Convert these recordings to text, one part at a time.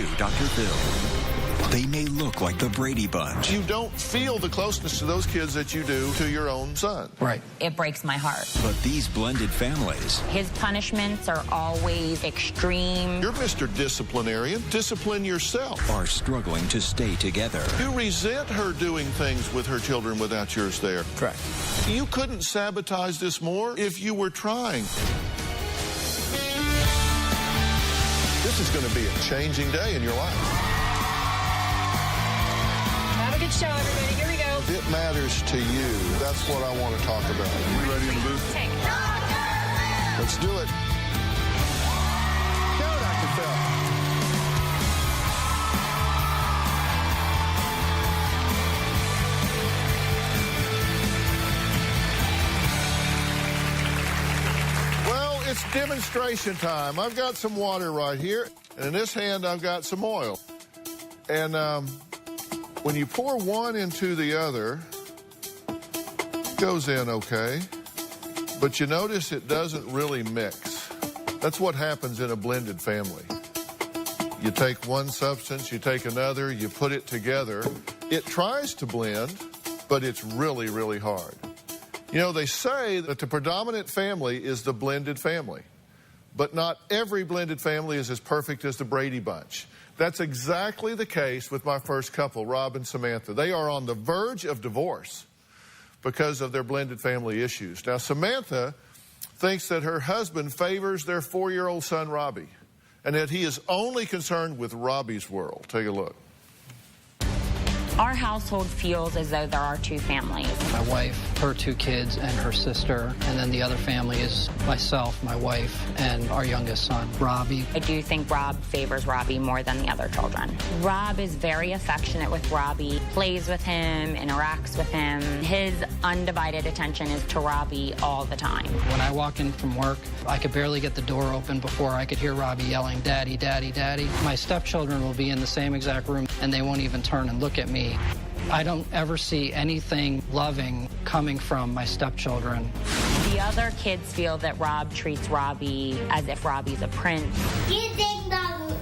new Dr. Phil. They may look like the Brady Bunch. You don't feel the closeness to those kids that you do to your own son. Right. It breaks my heart. But these blended families... His punishments are always extreme. You're Mr. Disciplinarian. Discipline yourself. ...are struggling to stay together. You resent her doing things with her children without yours there. Correct. You couldn't sabotage this more if you were trying. This is going to be a changing day in your life. Have a good show, everybody. Here we go. It matters to you. That's what I want to talk about. We ready in the booth? Take it. Let's do it. Go, Dr. Phil. Well, it's demonstration time. I've got some water right here, and in this hand I've got some oil. And when you pour one into the other, it goes in okay, but you notice it doesn't really mix. That's what happens in a blended family. You take one substance, you take another, you put it together. It tries to blend, but it's really, really hard. You know, they say that the predominant family is the blended family, but not every blended family is as perfect as the Brady Bunch. That's exactly the case with my first couple, Rob and Samantha. They are on the verge of divorce because of their blended family issues. Now, Samantha thinks that her husband favors their 4-year-old son, Robbie, and that he is only concerned with Robbie's world. Take a look. Our household feels as though there are two families. My wife, her 2 kids, and her sister. And then the other family is myself, my wife, and our youngest son, Robbie. I do think Rob favors Robbie more than the other children. Rob is very affectionate with Robbie, plays with him, interacts with him. His undivided attention is to Robbie all the time. When I walk in from work, I could barely get the door open before I could hear Robbie yelling, "Daddy, Daddy, Daddy." My stepchildren will be in the same exact room, and they won't even turn and look at me. I don't ever see anything loving coming from my stepchildren. The other kids feel that Rob treats Robbie as if Robbie's a prince. You ding dong.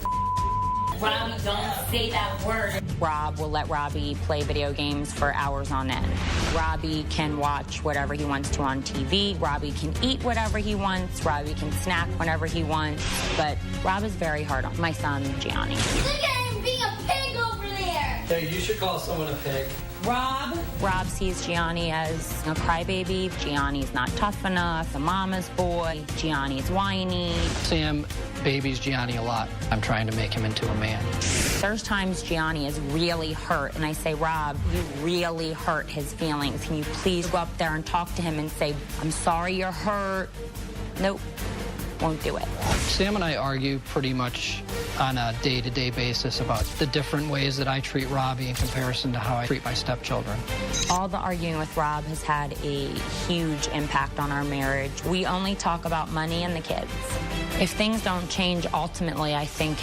Robbie, don't say that word. Rob will let Robbie play video games for hours on end. Robbie can watch whatever he wants to on TV. Robbie can eat whatever he wants. Robbie can snack whenever he wants. But Rob is very hard on my son, Gianni. Look at him being a pig over there. Hey, you should call someone a pig. Rob sees Gianni as a crybaby. Gianni's not tough enough, a mama's boy. Gianni's whiny. Sam babies Gianni a lot. I'm trying to make him into a man. There's times Gianni is really hurt, and I say, Rob, you really hurt his feelings. Can you please go up there and talk to him and say, I'm sorry you're hurt? Nope, won't do it. Sam and I argue pretty much on a day-to-day basis about the different ways that I treat Robbie in comparison to how I treat my stepchildren. All the arguing with Rob has had a huge impact on our marriage. We only talk about money and the kids. If things don't change, ultimately, I think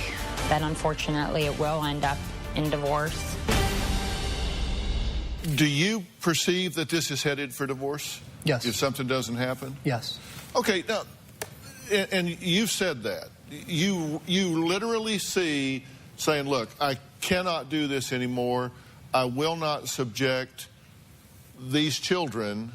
that unfortunately it will end up in divorce. Do you perceive that this is headed for divorce? Yes. If something doesn't happen? Yes. Okay, now, and you've said that. You literally see saying, look, I cannot do this anymore. I will not subject these children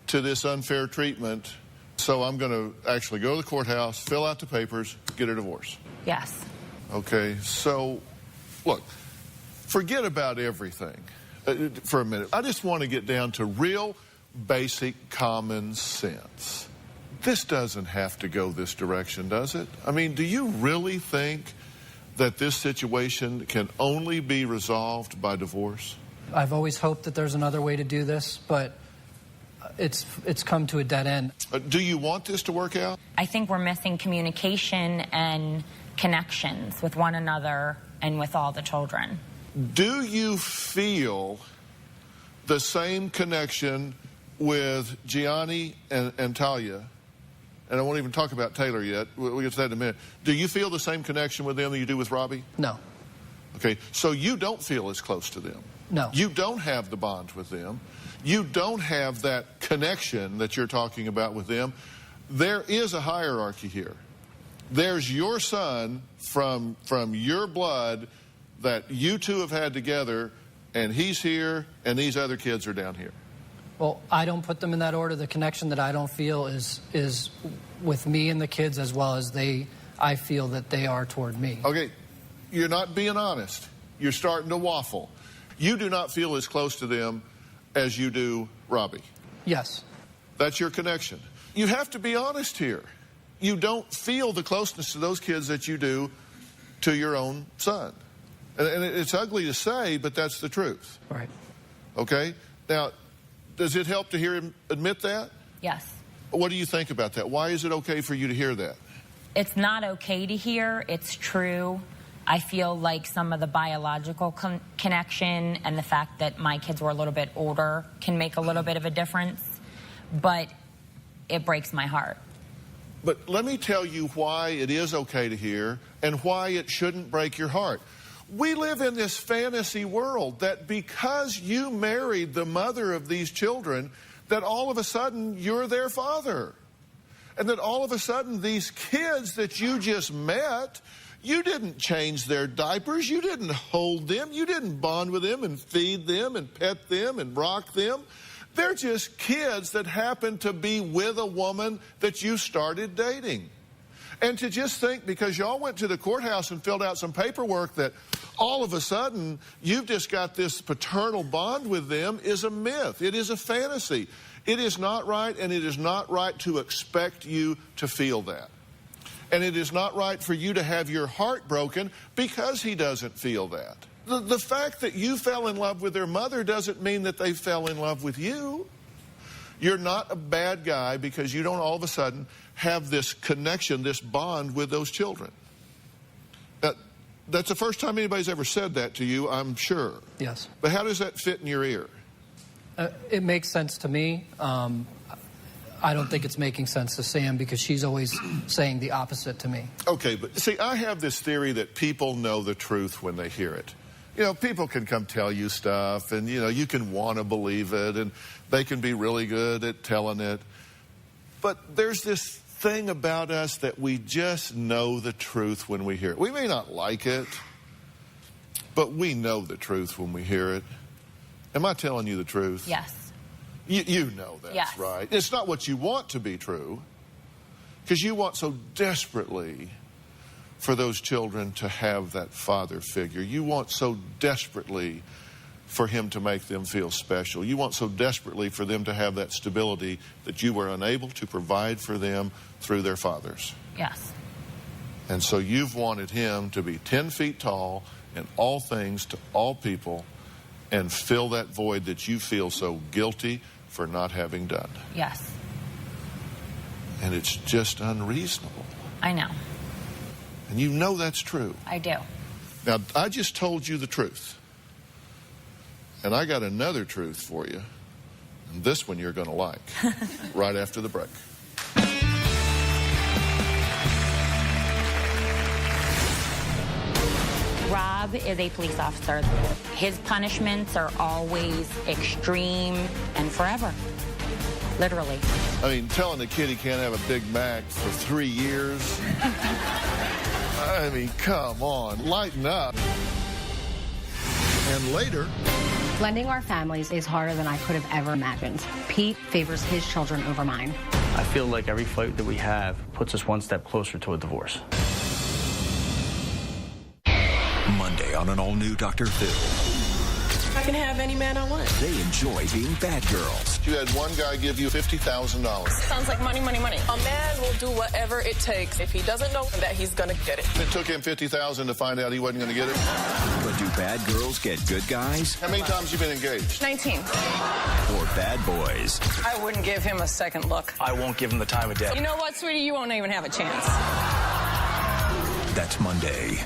to this unfair treatment. So I'm going to actually go to the courthouse, fill out the papers, get a divorce. Yes. Okay, so look, forget about everything for a minute. I just want to get down to real basic common sense. This doesn't have to go this direction, does it? I mean, do you really think that this situation can only be resolved by divorce? I've always hoped that there's another way to do this, but it's come to a dead end. Do you want this to work out? I think we're missing communication and connections with one another and with all the children. Do you feel the same connection with Gianni and Talia? And I won't even talk about Taylor yet. We'll get to that in a minute. Do you feel the same connection with them that you do with Robbie? No. Okay, so you don't feel as close to them. No. You don't have the bond with them. You don't have that connection that you're talking about with them. There is a hierarchy here. There's your son from your blood that you two have had together, and he's here, and these other kids are down here. Well, I don't put them in that order. The connection that I don't feel is with me and the kids as well as I feel that they are toward me. Okay, you're not being honest. You're starting to waffle. You do not feel as close to them as you do Robbie. Yes. That's your connection. You have to be honest here. You don't feel the closeness to those kids that you do to your own son. And it's ugly to say, but that's the truth. Right. Okay? Now, does it help to hear him admit that? Yes. What do you think about that? Why is it okay for you to hear that? It's not okay to hear. It's true. I feel like some of the biological connection and the fact that my kids were a little bit older can make a little bit of a difference, but it breaks my heart. But let me tell you why it is okay to hear and why it shouldn't break your heart. We live in this fantasy world that because you married the mother of these children, that all of a sudden you're their father. And that all of a sudden these kids that you just met, you didn't change their diapers, you didn't hold them, you didn't bond with them and feed them and pet them and rock them. They're just kids that happen to be with a woman that you started dating. And to just think because y'all went to the courthouse and filled out some paperwork that all of a sudden you've just got this paternal bond with them is a myth. It is a fantasy. It is not right, and it is not right to expect you to feel that. And it is not right for you to have your heart broken because he doesn't feel that. The fact that you fell in love with their mother doesn't mean that they fell in love with you. You're not a bad guy because you don't all of a sudden have this connection, this bond with those children. That's the first time anybody's ever said that to you, I'm sure. Yes. But how does that fit in your ear? It makes sense to me. I don't think it's making sense to Sam because she's always saying the opposite to me. Okay, but see, I have this theory that people know the truth when they hear it. You know, people can come tell you stuff, and, you know, you can want to believe it, and they can be really good at telling it. But there's this thing about us that we just know the truth when we hear it. We may not like it, but we know the truth when we hear it. Am I telling you the truth? Yes. You know that's yes. right. It's not what you want to be true, because you want so desperately for those children to have that father figure. You want so desperately for him to make them feel special. You want so desperately for them to have that stability that you were unable to provide for them through their fathers. Yes. And so you've wanted him to be 10 feet tall in all things to all people and fill that void that you feel so guilty for not having done. Yes. And it's just unreasonable. I know. And you know that's true. I do. Now, I just told you the truth. And I got another truth for you. And this one you're going to like. Right after the break. Rob is a police officer. His punishments are always extreme and forever. Literally. I mean, telling a kid he can't have a Big Mac for 3 years. I mean, come on, lighten up. And later... Blending our families is harder than I could have ever imagined. Pete favors his children over mine. I feel like every fight that we have puts us one step closer to a divorce. Monday on an all-new Dr. Phil. I can have any man I want. They enjoy being bad girls. You had one guy give you $50,000. Sounds like money, money, money. A man will do whatever it takes if he doesn't know that he's going to get it. It took him $50,000 to find out he wasn't going to get it. But do bad girls get good guys? How many times have you been engaged? 19. Or bad boys? I wouldn't give him a second look. I won't give him the time of day. You know what, sweetie? You won't even have a chance. That's Monday.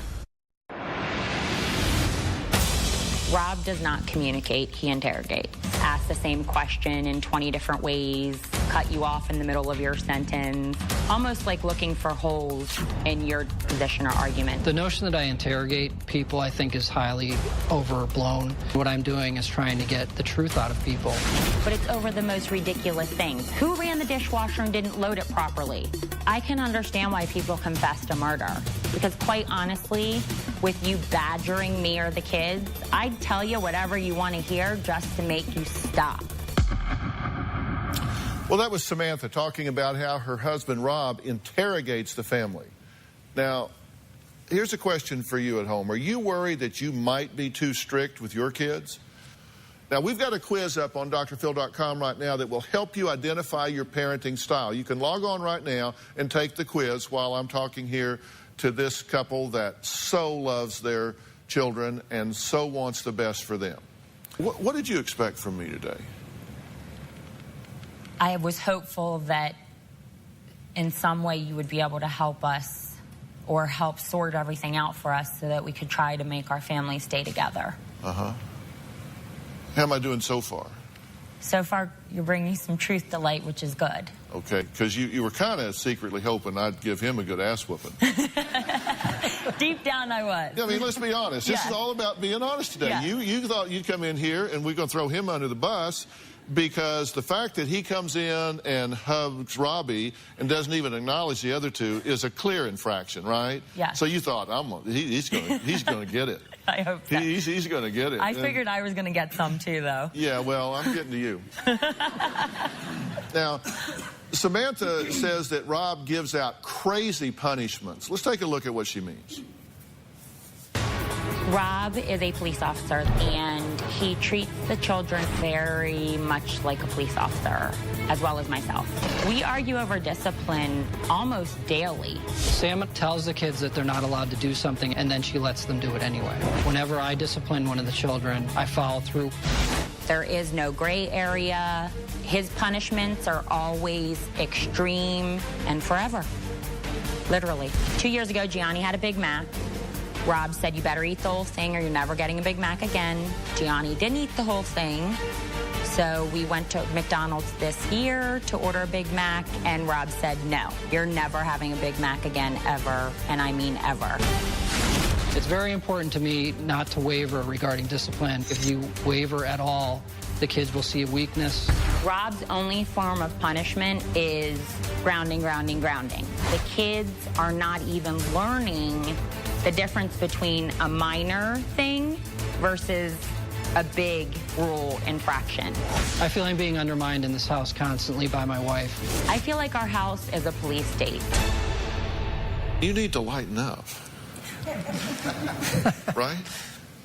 Rob does not communicate, he interrogates. Asks the same question in 20 different ways, cut you off in the middle of your sentence, almost like looking for holes in your position or argument. The notion that I interrogate people, I think, is highly overblown. What I'm doing is trying to get the truth out of people. But it's over the most ridiculous things. Who ran the dishwasher and didn't load it properly? I can understand why people confess to murder. Because quite honestly, with you badgering me or the kids, I'd tell you whatever you want to hear just to make you stop. Well, that was Samantha talking about how her husband, Rob, interrogates the family. Now, here's a question for you at home. Are you worried that you might be too strict with your kids? Now, we've got a quiz up on drphil.com right now that will help you identify your parenting style. You can log on right now and take the quiz while I'm talking here to this couple that so loves their children and so wants the best for them. What did you expect from me today? I was hopeful that in some way you would be able to help us or help sort everything out for us so that we could try to make our family stay together. Uh-huh. How am I doing so far? So far, you're bringing some truth to light, which is good. Okay, because you were kind of secretly hoping I'd give him a good ass whooping. Deep down, I was. Yeah, I mean, let's be honest. This is all about being honest today. Yeah. You thought you'd come in here and we're going to throw him under the bus because the fact that he comes in and hugs Robbie and doesn't even acknowledge the other two is a clear infraction, right? Yeah. So you thought, he's going to get it. I hope so. He's going to get it. I figured I was going to get some too, though. Yeah, well, I'm getting to you. Now, Samantha says that Rob gives out crazy punishments. Let's take a look at what she means. Rob is a police officer, and he treats the children very much like a police officer, as well as myself. We argue over discipline almost daily. Sam tells the kids that they're not allowed to do something, and then she lets them do it anyway. Whenever I discipline one of the children, I follow through. There is no gray area. His punishments are always extreme and forever, literally. 2 years ago, Gianni had a Big Mac. Rob said, you better eat the whole thing or you're never getting a Big Mac again. Gianni didn't eat the whole thing. So we went to McDonald's this year to order a Big Mac, and Rob said, no, you're never having a Big Mac again, ever, and I mean ever. It's very important to me not to waver regarding discipline. If you waver at all, the kids will see a weakness. Rob's only form of punishment is grounding, grounding, grounding. The kids are not even learning the difference between a minor thing versus a big rule infraction. I feel I'm being undermined in this house constantly by my wife. I feel like our house is a police state. You need to lighten up. Right?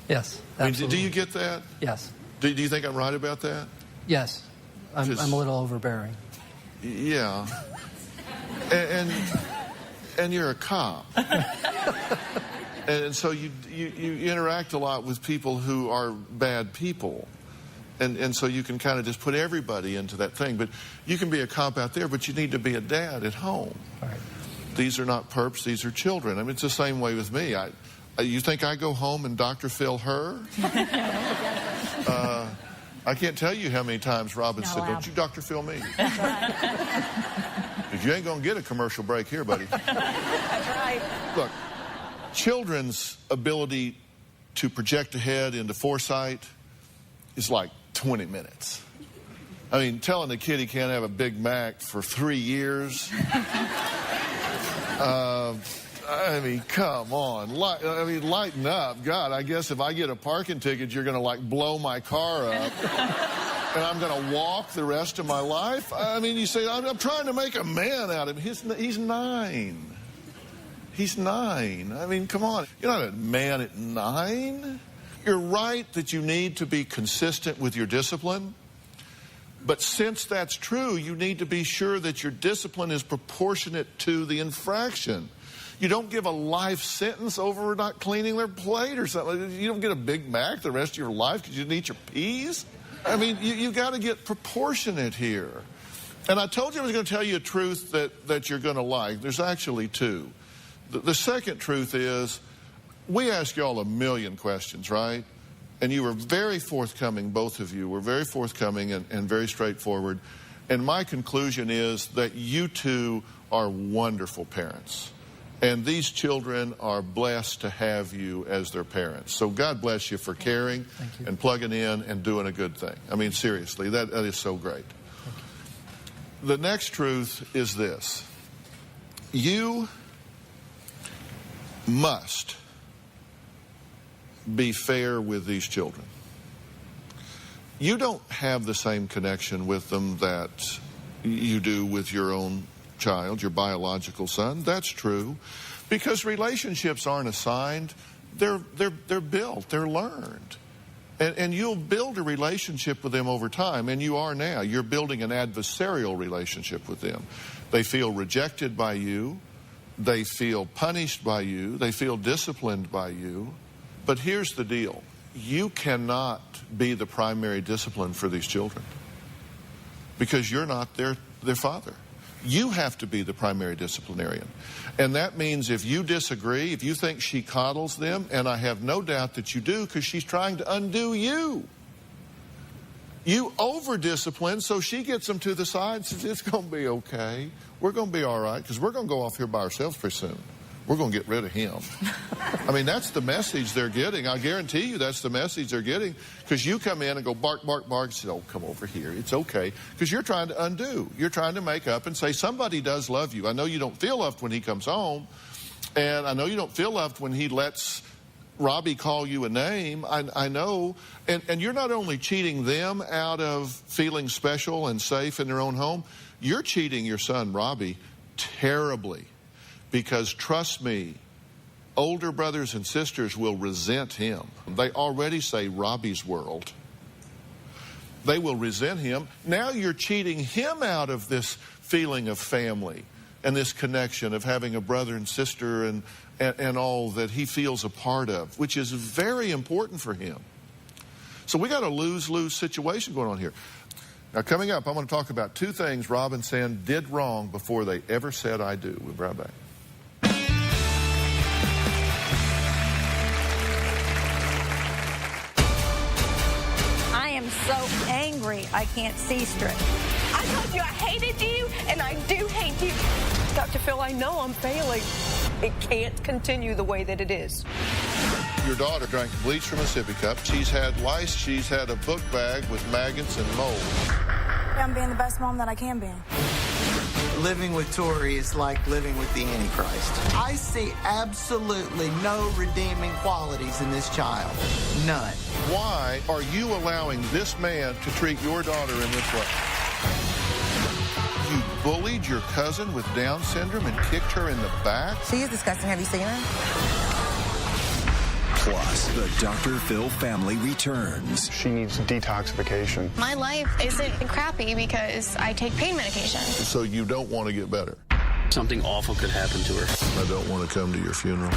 Yes, I mean, absolutely. do you get that? Yes. Do you think I'm right about that? Yes. I'm a little overbearing. Yeah. And you're a cop. And so you interact a lot with people who are bad people. And so you can kind of just put everybody into that thing. But you can be a cop out there, but you need to be a dad at home. All right. These are not perps, these are children. I mean, it's the same way with me. You think I go home and Dr. Phil her? I can't tell you how many times Robin said, don't you Dr. Phil me. Because you ain't going to get a commercial break here, buddy. That's right. Look, children's ability to project ahead into foresight is like 20 minutes. I mean, telling a kid he can't have a Big Mac for 3 years. I mean, come on. Lighten up. God, I guess if I get a parking ticket, you're going to, like, blow my car up. And I'm going to walk the rest of my life? I mean, you say, I'm trying to make a man out of him. He's 9. He's 9. I mean, come on. You're not a man at 9. You're right that you need to be consistent with your discipline. But since that's true, you need to be sure that your discipline is proportionate to the infraction. You don't give a life sentence over not cleaning their plate or something. You don't get a Big Mac the rest of your life because you didn't eat your peas. I mean, you got to get proportionate here. And I told you I was going to tell you a truth that you're going to like. There's actually two. The second truth is we ask you all a million questions, right? And you were very forthcoming, both of you were very forthcoming and very straightforward. And my conclusion is that you two are wonderful parents. And these children are blessed to have you as their parents. So God bless you for caring and plugging in and doing a good thing. I mean, seriously, that is so great. The next truth is this. You must be fair with these children. You don't have the same connection with them that you do with your own child, your biological son. That's true. Because relationships aren't assigned, they're built, they're learned. And you'll build a relationship with them over time, and you are now. You're building an adversarial relationship with them. They feel rejected by you. They feel punished by you. They feel disciplined by you. But here's the deal. You cannot be the primary discipline for these children because you're not their father. You have to be the primary disciplinarian. And that means if you disagree, if you think she coddles them, and I have no doubt that you do because she's trying to undo you. You over-discipline so she gets them to the side and says, it's going to be okay. We're going to be all right because we're going to go off here by ourselves pretty soon. We're going to get rid of him. I mean, that's the message they're getting. I guarantee you that's the message they're getting because you come in and go bark, bark, bark, and say, oh, come over here. It's okay. Because you're trying to undo. You're trying to make up and say somebody does love you. I know you don't feel loved when he comes home, and I know you don't feel loved when he lets Robbie call you a name. I know. And you're not only cheating them out of feeling special and safe in their own home, you're cheating your son, Robbie, terribly. Because trust me, older brothers and sisters will resent him. They already say Robbie's world. They will resent him. Now you're cheating him out of this feeling of family and this connection of having a brother and sister and all that he feels a part of, which is very important for him. So we got a lose-lose situation going on here. Now, coming up, I'm going to talk about two things Rob and Sam did wrong before they ever said I do. We'll be right back. So angry I can't see straight. I told you I hated you, and I do hate you. Dr. Phil, I know I'm failing. It can't continue the way that it is. Your daughter drank bleach from a sippy cup. She's had lice. She's had a book bag with maggots and mold. I'm being the best mom that I can be. Living with Tori is like living with the Antichrist. I see absolutely no redeeming qualities in this child. None. Why are you allowing this man to treat your daughter in this way? You bullied your cousin with Down syndrome and kicked her in the back? She is disgusting. Have you seen her? Plus, the Dr. Phil family returns. She needs detoxification. My life isn't crappy because I take pain medication. So you don't want to get better? Something awful could happen to her. I don't want to come to your funeral.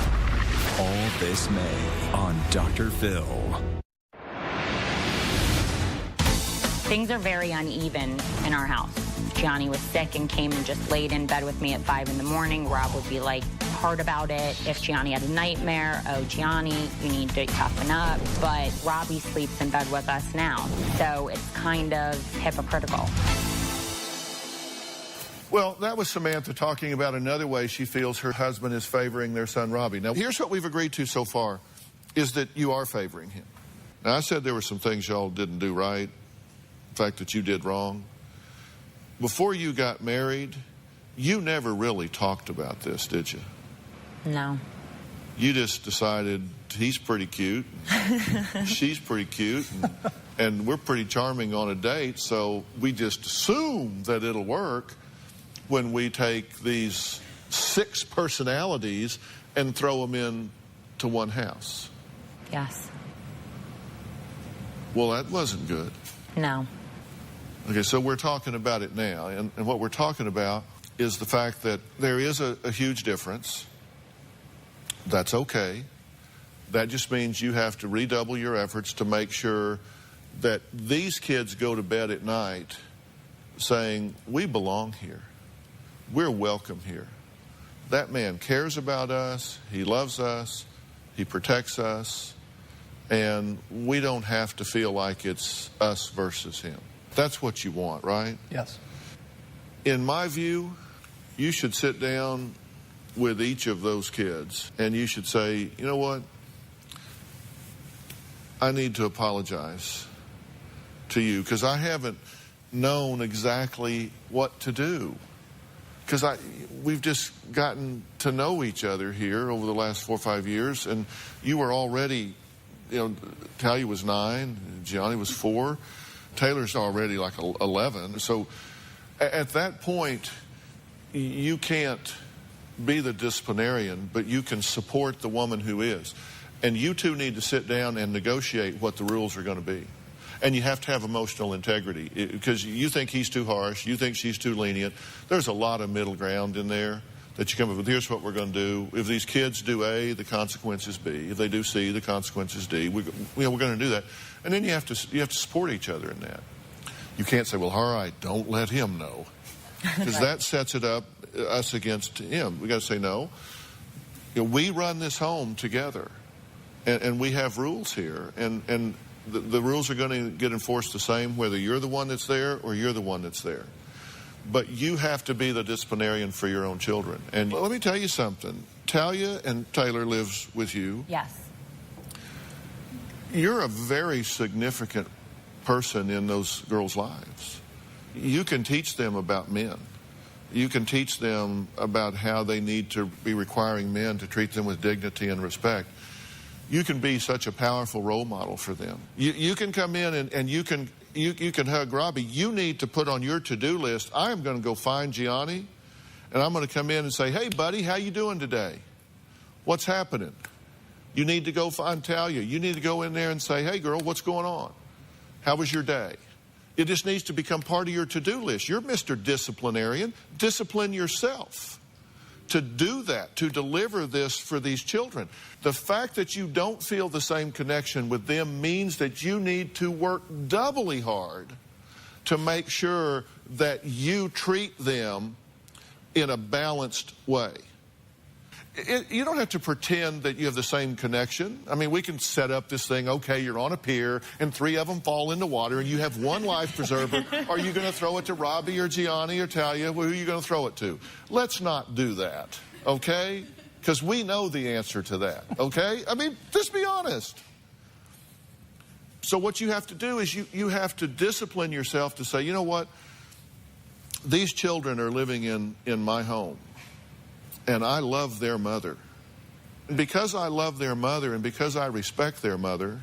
All this May on Dr. Phil. Things are very uneven in our house. Gianni was sick and came and just laid in bed with me at 5 in the morning. Rob would be like hard about it. If Gianni had a nightmare, oh, Gianni, you need to toughen up. But Robbie sleeps in bed with us now, so it's kind of hypocritical. Well, that was Samantha talking about another way she feels her husband is favoring their son, Robbie. Now, here's what we've agreed to so far, is that you are favoring him. Now, I said there were some things y'all didn't do right, the fact that you did wrong. Before you got married, you never really talked about this, did you? No. You just decided he's pretty cute, she's pretty cute, and we're pretty charming on a date, so we just assume that it'll work when we take these 6 personalities and throw them into one house. Yes. Well, that wasn't good. No. Okay, so we're talking about it now, and what we're talking about is the fact that there is a huge difference. That's okay. That just means you have to redouble your efforts to make sure that these kids go to bed at night saying, we belong here. We're welcome here. That man cares about us. He loves us. He protects us. And we don't have to feel like it's us versus him. That's what you want, right? Yes. In my view, you should sit down with each of those kids and you should say, you know what? I need to apologize to you because I haven't known exactly what to do. because we've just gotten to know each other here over the last 4 or 5 years, and you were already, Talia was 9, Gianni was 4, Taylor's already like 11. So at that point, you can't be the disciplinarian, but you can support the woman who is. And you two need to sit down and negotiate what the rules are going to be. And you have to have emotional integrity, because you think he's too harsh, you think she's too lenient. There's a lot of middle ground in there that you come up with. Here's what we're going to do. If these kids do A, the consequence is B. If they do C, the consequence is D. We're going to do that. And then you have to support each other in that. You can't say, well, all right, don't let him know, because that sets it up, us against him. We got to say, no, we run this home together, and we have rules here, and the rules are going to get enforced the same whether you're the one that's there or you're the one that's there. But you have to be the disciplinarian for your own children. And let me tell you something. Talia and Taylor lives with you. Yes. You're a very significant person in those girls' lives. You can teach them about men. You can teach them about how they need to be requiring men to treat them with dignity and respect. You can be such a powerful role model for them. You can come in and you can hug Robbie. You need to put on your to-do list, I am going to go find Gianni, and I'm going to come in and say, hey, buddy, how you doing today? What's happening? You need to go find Talia. You need to go in there and say, hey, girl, what's going on? How was your day? It just needs to become part of your to-do list. You're Mr. Disciplinarian. Discipline yourself to do that, to deliver this for these children. The fact that you don't feel the same connection with them means that you need to work doubly hard to make sure that you treat them in a balanced way. You don't have to pretend that you have the same connection. I mean, we can set up this thing, okay, you're on a pier, and 3 of them fall in the water, and you have 1 life preserver. Are you going to throw it to Robbie or Gianni or Talia? Who are you going to throw it to? Let's not do that, okay? Because we know the answer to that, okay? I mean, just be honest. So what you have to do is you have to discipline yourself to say, you know what? These children are living in my home. And I love their mother. And because I love their mother, and because I respect their mother,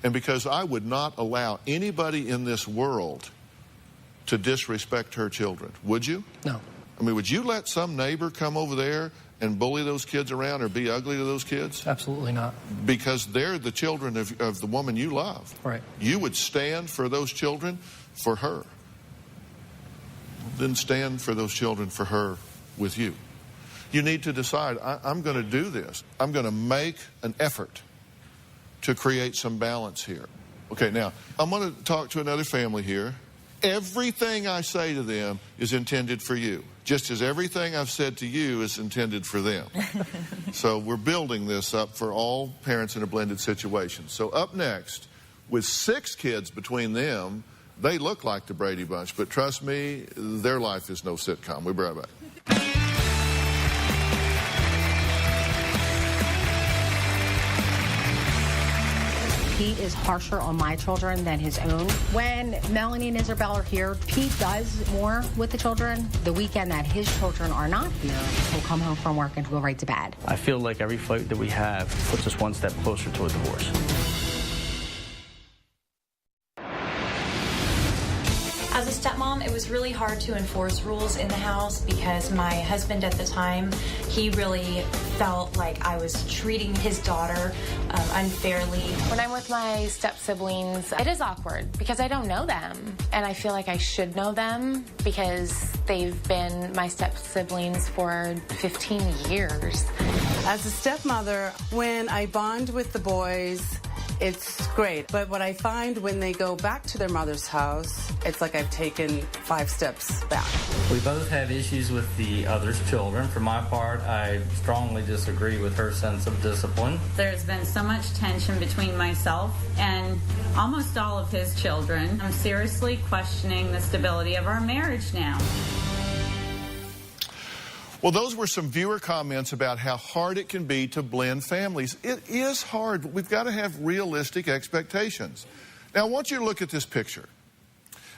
and because I would not allow anybody in this world to disrespect her children, would you? No. I mean, would you let some neighbor come over there and bully those kids around or be ugly to those kids? Absolutely not. Because they're the children of the woman you love. Right. You would stand for those children for her. Then stand for those children for her with you. You need to decide, I'm going to do this. I'm going to make an effort to create some balance here. Okay, now, I'm going to talk to another family here. Everything I say to them is intended for you, just as everything I've said to you is intended for them. So we're building this up for all parents in a blended situation. So up next, with 6 kids between them, they look like the Brady Bunch, but trust me, their life is no sitcom. We'll be right back. Pete is harsher on my children than his own. When Melanie and Isabel are here, Pete does more with the children. The weekend that his children are not here, he'll come home from work and go right to bed. I feel like every fight that we have puts us one step closer to a divorce. As a stepmom, it was really hard to enforce rules in the house because my husband at the time, he really felt like I was treating his daughter unfairly. When I'm with my step-siblings, it is awkward because I don't know them. And I feel like I should know them because they've been my step-siblings for 15 years. As a stepmother, when I bond with the boys, it's great. But what I find when they go back to their mother's house, it's like I've taken 5 steps back. We both have issues with the other's children. For my part, I strongly disagree with her sense of discipline. There's been so much tension between myself and almost all of his children. I'm seriously questioning the stability of our marriage now. Well, those were some viewer comments about how hard it can be to blend families. It is hard. We've got to have realistic expectations. Now, I want you to look at this picture.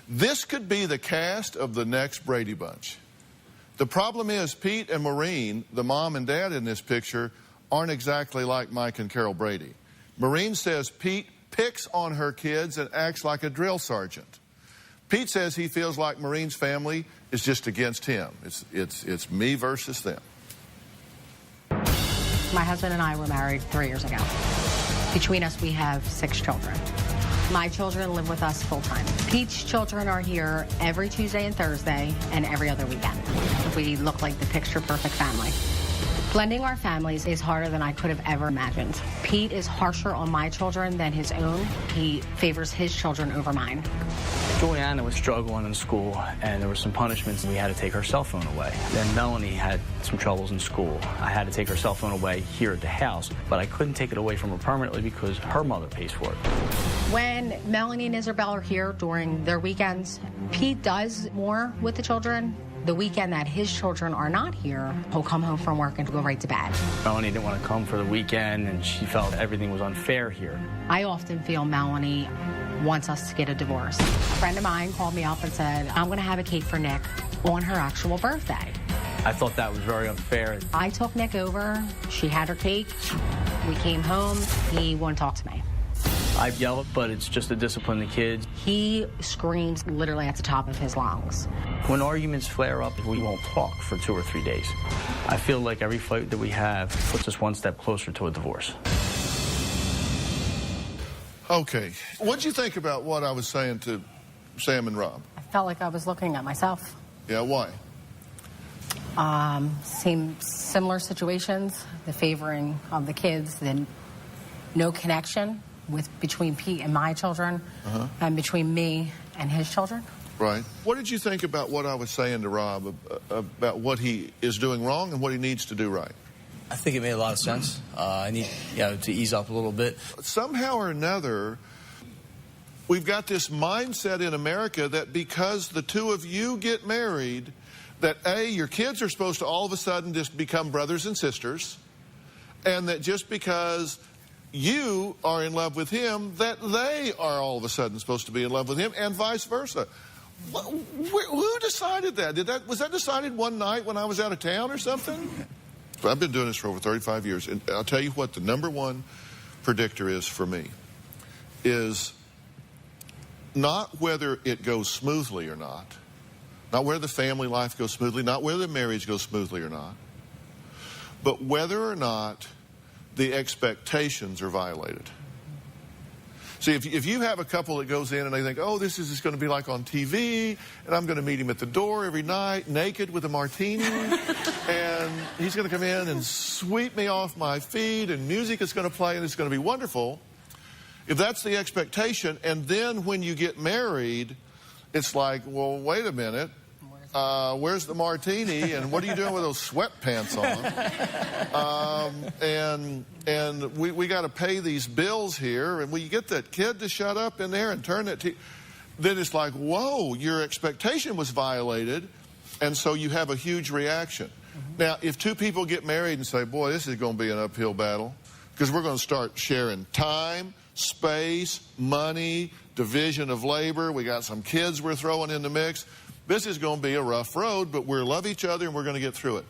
This could be the cast of the next Brady Bunch. The problem is Pete and Maureen, the mom and dad in this picture, aren't exactly like Mike and Carol Brady. Maureen says Pete picks on her kids and acts like a drill sergeant. Pete says he feels like Maureen's family is just against him. It's me versus them. My husband and I were married 3 years ago. Between us, we have 6 children. My children live with us full-time. Pete's children are here every Tuesday and Thursday and every other weekend. We look like the picture-perfect family. Blending our families is harder than I could have ever imagined. Pete is harsher on my children than his own. He favors his children over mine. Juliana was struggling in school, and there were some punishments, and we had to take her cell phone away. Then Melanie had some troubles in school. I had to take her cell phone away here at the house, but I couldn't take it away from her permanently because her mother pays for it. When Melanie and Isabel are here during their weekends, Pete does more with the children. The weekend that his children are not here, he'll come home from work and go right to bed. Melanie didn't want to come for the weekend, and she felt everything was unfair here. I often feel Melanie wants us to get a divorce. A friend of mine called me up and said, I'm going to have a cake for Nick on her actual birthday. I thought that was very unfair. I took Nick over. She had her cake. We came home. He wouldn't talk to me. I yell, but it's just to discipline the kids. He screams literally at the top of his lungs. When arguments flare up, we won't talk for 2 or 3 days. I feel like every fight that we have puts us one step closer to a divorce. Okay. What'd you think about what I was saying to Sam and Rob? I felt like I was looking at myself. Yeah, why? Similar situations, the favoring of the kids, then no connection between Pete and my children, and between me and his children. Right. What did you think about what I was saying to Rob about what he is doing wrong and what he needs to do right? I think it made a lot of sense. I need to ease up a little bit. Somehow or another, we've got this mindset in America that because the two of you get married, that A, your kids are supposed to all of a sudden just become brothers and sisters, and that just because you are in love with him, that they are all of a sudden supposed to be in love with him, and vice versa. Who decided that? Was that decided one night when I was out of town or something? I've been doing this for over 35 years, and I'll tell you what the number one predictor is for me is not whether it goes smoothly or not whether the family life goes smoothly, not whether the marriage goes smoothly or not, but whether or not the expectations are violated. See, if you have a couple that goes in and they think, oh, this is just going to be like on TV, and I'm going to meet him at the door every night, naked with a martini, and he's going to come in and sweep me off my feet, and music is going to play, and it's going to be wonderful. If that's the expectation, and then when you get married, it's like, well, wait a minute. Where's the martini, and what are you doing with those sweatpants on? And we got to pay these bills here, and will you get that kid to shut up in there and turn that then it's like, whoa, your expectation was violated, and so you have a huge reaction. Now, if two people get married and say, boy, this is going to be an uphill battle, because we're going to start sharing time, space, money, division of labor, we got some kids we're throwing in the mix. This is going to be a rough road, but we love each other and we're going to get through it.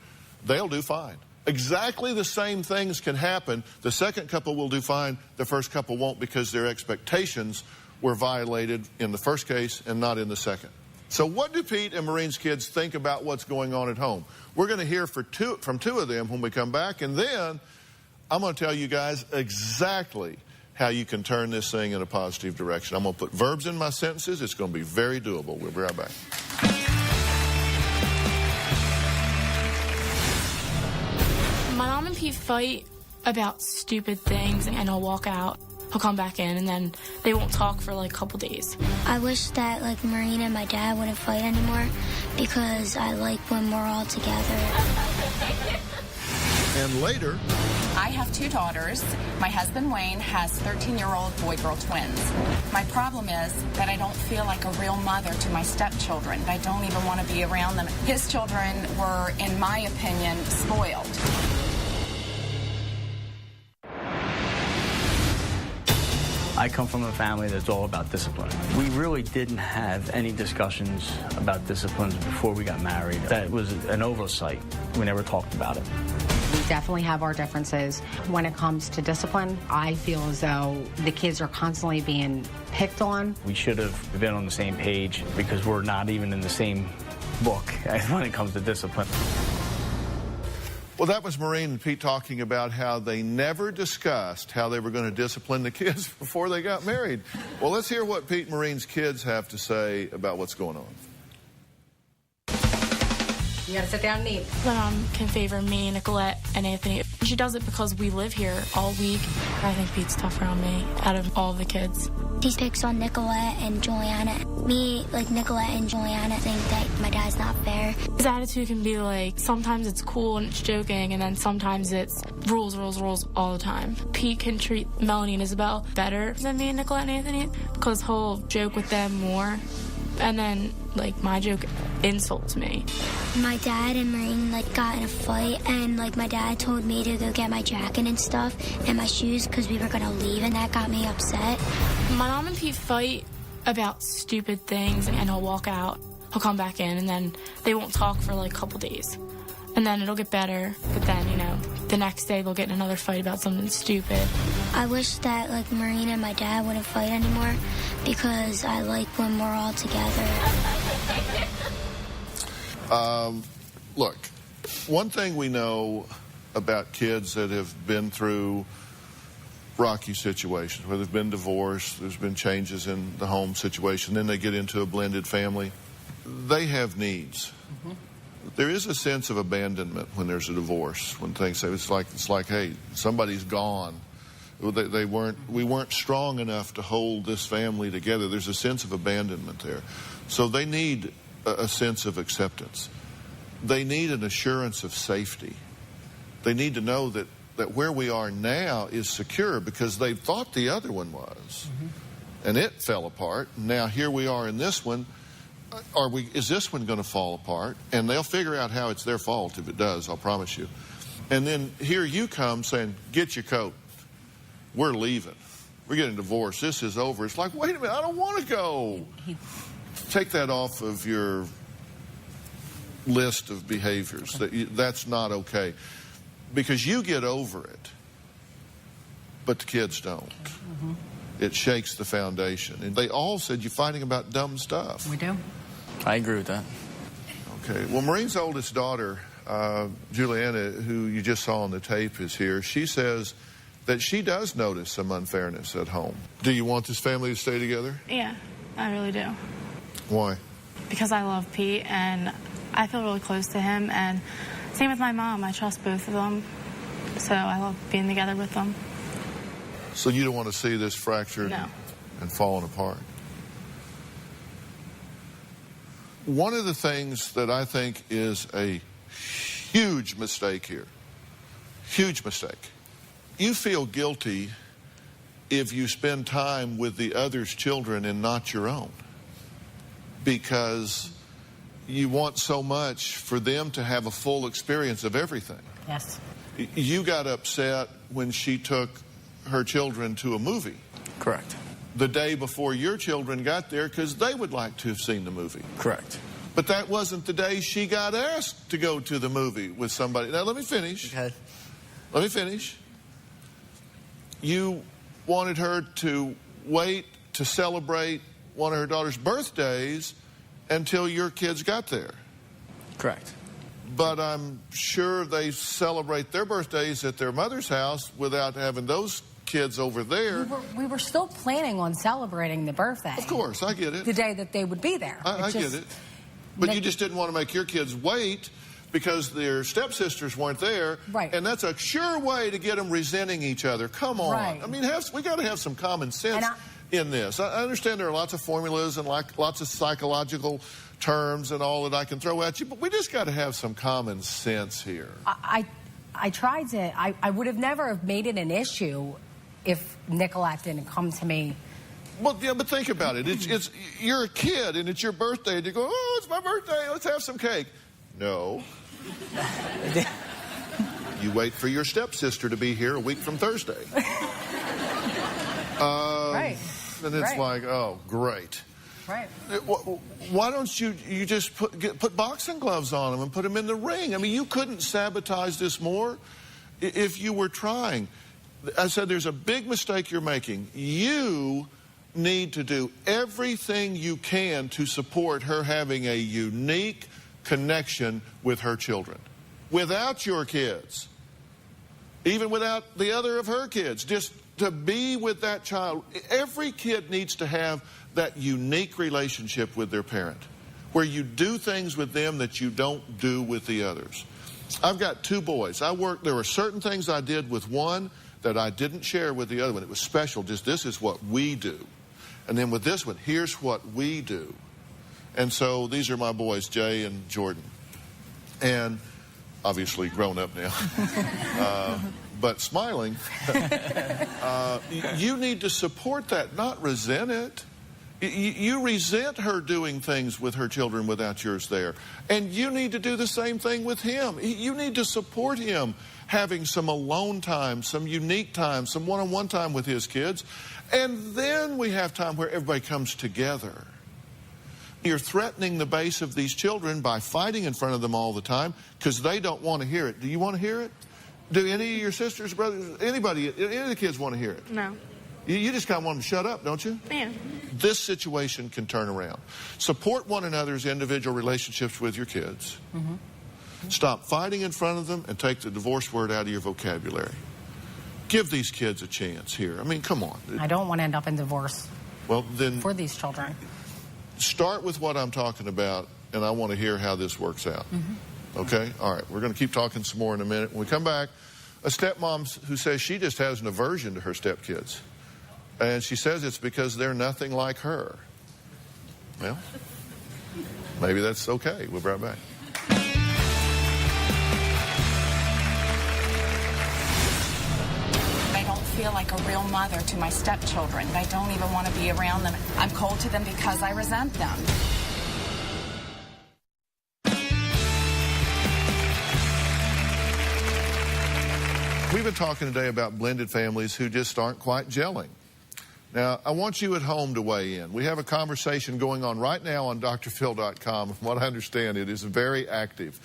They'll do fine. Exactly the same things can happen. The second couple will do fine. The first couple won't because their expectations were violated in the first case and not in the second. So what do Pete and Maureen's kids think about what's going on at home? We're going to hear from two of them when we come back, and then I'm going to tell you guys exactly how you can turn this thing in a positive direction. I'm going to put verbs in my sentences. It's going to be very doable. We'll be right back. My mom and Pete fight about stupid things, and I'll walk out. He'll come back in, and then they won't talk for like a couple days. I wish that like Maureen and my dad wouldn't fight anymore because I like when we're all together. And later, I have 2 daughters. My husband, Wayne, has 13-year-old boy-girl twins. My problem is that I don't feel like a real mother to my stepchildren. I don't even want to be around them. His children were, in my opinion, spoiled. I come from a family that's all about discipline. We really didn't have any discussions about disciplines before we got married. That was an oversight. We never talked about it. We definitely have our differences. When it comes to discipline, I feel as though the kids are constantly being picked on. We should have been on the same page because we're not even in the same book when it comes to discipline. Well, that was Maureen and Pete talking about how they never discussed how they were going to discipline the kids before they got married. Well, let's hear what Pete and Maureen's kids have to say about what's going on. You gotta sit down and eat. My mom can favor me, Nicolette, and Anthony. She does it because we live here all week. I think Pete's tough around me out of all the kids. He picks on Nicolette and Juliana. Me, like Nicolette and Juliana, think that my dad's not fair. His attitude can be like, sometimes it's cool and it's joking, and then sometimes it's rules, rules, rules all the time. Pete can treat Melanie and Isabel better than me and Nicolette and Anthony because he'll joke with them more. And then, like, my joke insults me. My dad and Maureen, like, got in a fight, and, like, my dad told me to go get my jacket and stuff and my shoes because we were going to leave, and that got me upset. My mom and Pete fight about stupid things, and he'll walk out. He'll come back in, and then they won't talk for, like, a couple days. And then it'll get better, but then, you know, the next day they'll get in another fight about something stupid. I wish that, like, Maureen and my dad wouldn't fight anymore because I like when we're all together. Look, one thing we know about kids that have been through rocky situations, where there's been divorce, there's been changes in the home situation, then they get into a blended family, they have needs. Mm-hmm. There is a sense of abandonment when there's a divorce, when things say it's like, hey, somebody's gone. We weren't strong enough to hold this family together. There's a sense of abandonment there. So they need a sense of acceptance. They need an assurance of safety. They need to know that where we are now is secure because they thought the other one was. Mm-hmm. And it fell apart. Now here we are in this one. Is this one going to fall apart? And they'll figure out how it's their fault if it does, I'll promise you. And then here you come saying, get your coat. We're leaving. We're getting divorced. This is over. It's like, wait a minute, I don't want to go. Take that off of your list of behaviors. That's not okay. Because you get over it, but the kids don't. Mm-hmm. It shakes the foundation. And they all said you're fighting about dumb stuff. We do. I agree with that. Okay. Well, Maureen's oldest daughter, Juliana, who you just saw on the tape, is here. She says that she does notice some unfairness at home. Do you want this family to stay together? Yeah, I really do. Why? Because I love Pete, and I feel really close to him, and same with my mom. I trust both of them, so I love being together with them. So you don't want to see this fractured and falling apart? One of the things that I think is a huge mistake here, huge mistake, you feel guilty if you spend time with the other's children and not your own, because you want so much for them to have a full experience of everything. Yes. You got upset when she took her children to a movie. Correct. The day before your children got there because they would like to have seen the movie. Correct. But that wasn't the day she got asked to go to the movie with somebody. Now, let me finish. Okay. Let me finish. You wanted her to wait to celebrate one of her daughter's birthdays until your kids got there. Correct. But I'm sure they celebrate their birthdays at their mother's house without having those kids over there. We were still planning on celebrating the birthday. Of course, I get it. The day that they would be there. I get it. But you just didn't want to make your kids wait because their stepsisters weren't there. Right. And that's a sure way to get them resenting each other. Come on. Right. I mean, we got to have some common sense in this. I understand there are lots of formulas and lots of psychological terms and all that I can throw at you, but we just got to have some common sense here. I tried to. I would have never have made it an issue if Nicolette didn't come to me. Well, yeah, but think about it. It's you're a kid and it's your birthday and you go, oh, it's my birthday, let's have some cake. No. You wait for your stepsister to be here a week from Thursday. Right. and it's like, oh, great. Right. Why don't you just put boxing gloves on them and put them in the ring? I mean, you couldn't sabotage this more if you were trying. I said there's a big mistake you're making. You need to do everything you can to support her having a unique connection with her children. Without your kids, even without the other of her kids, just to be with that child. Every kid needs to have that unique relationship with their parent, where you do things with them that you don't do with the others. I've got 2 boys. There were certain things I did with one that I didn't share with the other one. It was special, just this is what we do. And then with this one, here's what we do. And so these are my boys, Jay and Jordan. And obviously grown up now, but smiling. You need to support that, not resent it. You resent her doing things with her children without yours there. And you need to do the same thing with him. You need to support him having some alone time, some unique time, some one-on-one time with his kids. And then we have time where everybody comes together. You're threatening the base of these children by fighting in front of them all the time because they don't want to hear it. Do you want to hear it? Do any of your sisters, brothers, any of the kids want to hear it? No. You just kind of want them to shut up, don't you? Yeah. This situation can turn around. Support one another's individual relationships with your kids. Stop fighting in front of them and take the divorce word out of your vocabulary. Give these kids a chance here. I mean, come on. I don't want to end up in divorce then for these children. Start with what I'm talking about, and I want to hear how this works out. Okay? All right. We're going to keep talking some more in a minute. When we come back, a stepmom who says she just has an aversion to her stepkids. And she says it's because they're nothing like her. Well, maybe that's okay. We'll be right back. I don't feel like a real mother to my stepchildren. I don't even want to be around them. I'm cold to them because I resent them. We've been talking today about blended families who just aren't quite gelling. Now, I want you at home to weigh in. We have a conversation going on right now on drphil.com. From what I understand, it is very active.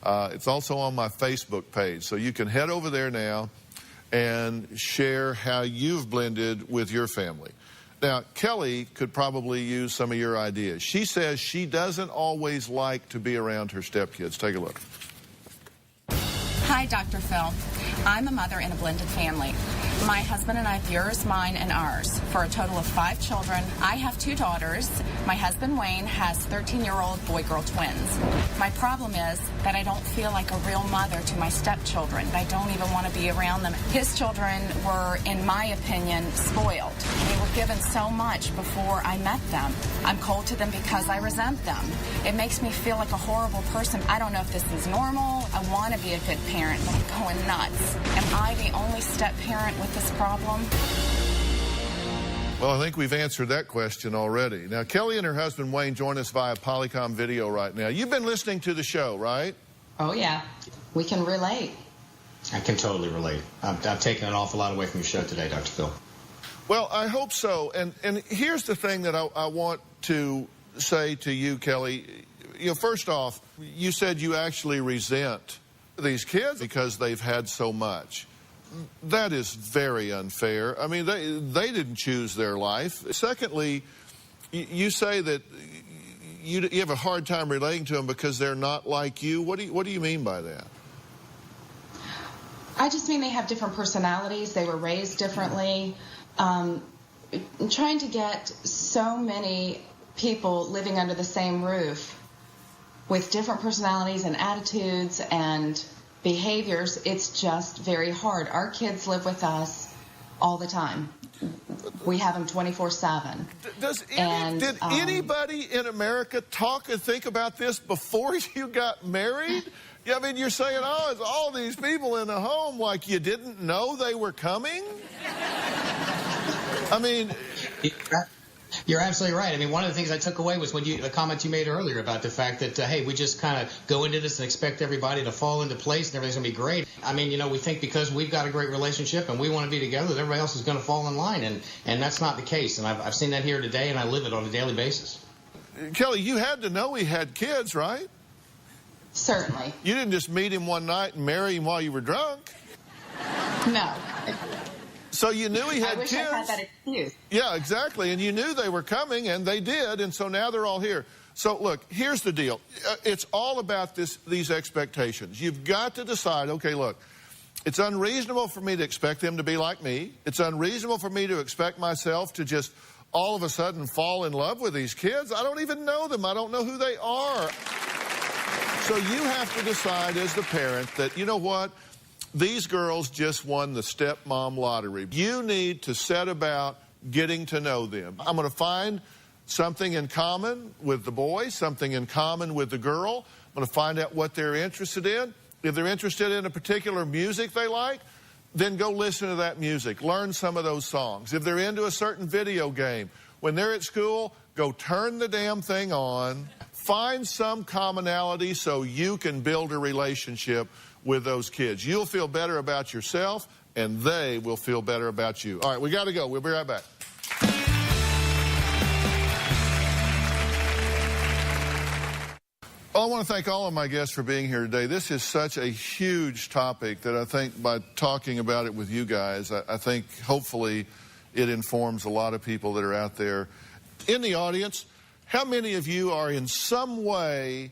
It's also on my Facebook page, so you can head over there now and share how you've blended with your family. Now, Kelly could probably use some of your ideas. She says she doesn't always like to be around her stepkids. Take a look. Hi, Dr. Phil. I'm a mother in a blended family. My husband and I have yours, mine, and ours, for a total of 5 children. I have 2 daughters. My husband, Wayne, has 13-year-old boy-girl twins. My problem is that I don't feel like a real mother to my stepchildren. I don't even want to be around them. His children were, in my opinion, spoiled. They were given so much before I met them. I'm cold to them because I resent them. It makes me feel like a horrible person. I don't know if this is normal. I want to be a good parent, but I'm going nuts. Am I the only step-parent with this problem? Well, I think we've answered that question already. Now, Kelly and her husband, Wayne, join us via Polycom video right now. You've been listening to the show, right? Oh, yeah. We can relate. I can totally relate. I've taken an awful lot away from your show today, Dr. Phil. Well, I hope so. And here's the thing that I want to say to you, Kelly. You know, first off, you said you actually resent these kids because they've had so much. That is very unfair. I mean, they didn't choose their life. Secondly, you say that you have a hard time relating to them because they're not like you. What do you mean by that? I just mean they have different personalities. They were raised differently. Trying to get so many people living under the same roof with different personalities and attitudes and behaviors, it's just very hard. Our kids live with us all the time. We have them 24/7. Did anybody in America talk and think about this before you got married? Yeah, I mean, you're saying, oh, it's all these people in the home, like you didn't know they were coming? I mean... You're absolutely right. I mean, one of the things I took away was the comment you made earlier about the fact that, hey, we just kind of go into this and expect everybody to fall into place and everything's going to be great. I mean, we think because we've got a great relationship and we want to be together, that everybody else is going to fall in line. And that's not the case. And I've seen that here today, and I live it on a daily basis. Kelly, you had to know he had kids, right? Certainly. You didn't just meet him one night and marry him while you were drunk. No. So you knew he had I wish kids. I had that excuse. Yeah, exactly. And you knew they were coming, and they did, and so now they're all here. So, look, here's the deal. It's all about these expectations. You've got to decide, okay, look, it's unreasonable for me to expect them to be like me. It's unreasonable for me to expect myself to just all of a sudden fall in love with these kids. I don't even know them. I don't know who they are. So you have to decide as the parent that, you know what? These girls just won the stepmom lottery. You need to set about getting to know them. I'm going to find something in common with the boy, something in common with the girl. I'm going to find out what they're interested in. If they're interested in a particular music they like, then go listen to that music. Learn some of those songs. If they're into a certain video game, when they're at school, go turn the damn thing on. Find some commonality so you can build a relationship with those kids. You'll feel better about yourself, and they will feel better about you. All right, we got to go. We'll be right back. Well, I want to thank all of my guests for being here today. This is such a huge topic that I think by talking about it with you guys, I think hopefully it informs a lot of people that are out there. In the audience, how many of you are in some way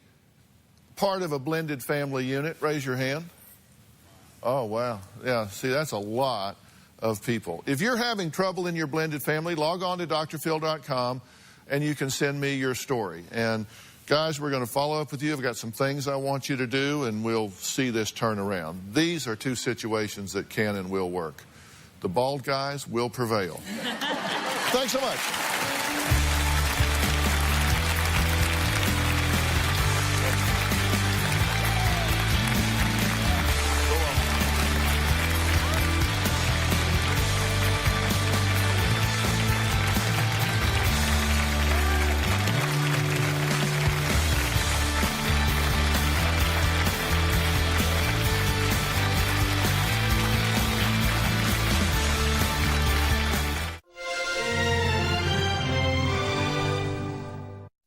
part of a blended family unit? Raise your hand. Oh, wow. Yeah, see, that's a lot of people. If you're having trouble in your blended family, log on to drphil.com and you can send me your story. And guys, we're going to follow up with you. I've got some things I want you to do, and we'll see this turn around. These are two situations that can and will work. The bald guys will prevail. Thanks so much.